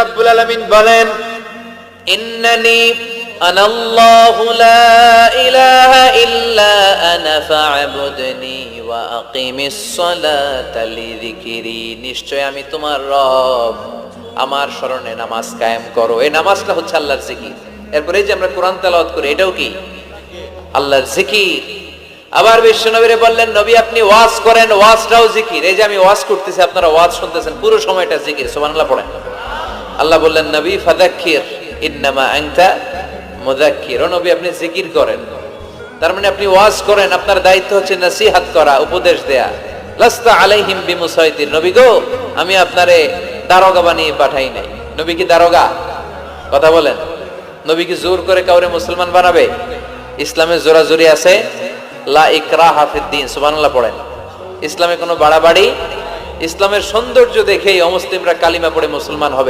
রাব্বুল আলামিন বলেন, ইন্নানি আনাল্লাহু লা ইলাহা ইল্লা আনা ফা'বুদনি ওয়া আকিমিস সালাতা লিযিকরি। নিশ্চয় আমি তোমার রব, আমার স্মরণে নামাজ কায়েম করো। এই নামাজটা হচ্ছে আল্লাহর জিকির। এরপরে যে আমরা কোরআন তেলাওয়াত করি, এটাও কি আল্লাহর জিকির। আবার বিশ্বনবীরে বললেন, নবী আপনি ওয়াজ করেন, ওয়াজটাও জিকির। এই যে আমি ওয়াজ করতেছি, আপনারা ওয়াজ শুনতেছেন, পুরো সময়টা জিকির। সুবহানাল্লাহ পড়েন। আল্লাহ বললেন, নবী ফাযাক্কির ইন্নামা আনতা মুযাক্কির। ও নবী আপনি জিকির করেন, তার মানে আপনি ওয়াজ করেন, আপনার দায়িত্ব হচ্ছে নসিহত করা, উপদেশ দেয়া। লাস্তা আলাইহিম বিমুসাইতির। নবী গো, আমি আপনারে দারোগা বানিয়ে পাঠাই নাই। নবী কি দারোগা? কথা বলেন। নবী কি জোর করে কাউরে মুসলমান বানাবে? ইসলামে জোরাজুরি আছে? লা ইকরাহা ফিদ্দিন। সুবহানাল্লাহ পড়েন। ইসলামে কোনো বাড়াবাড়ি, ইসলামের সৌন্দর্য দেখেই অমুসলিমরা কালিমা পড়ে মুসলমান হবে।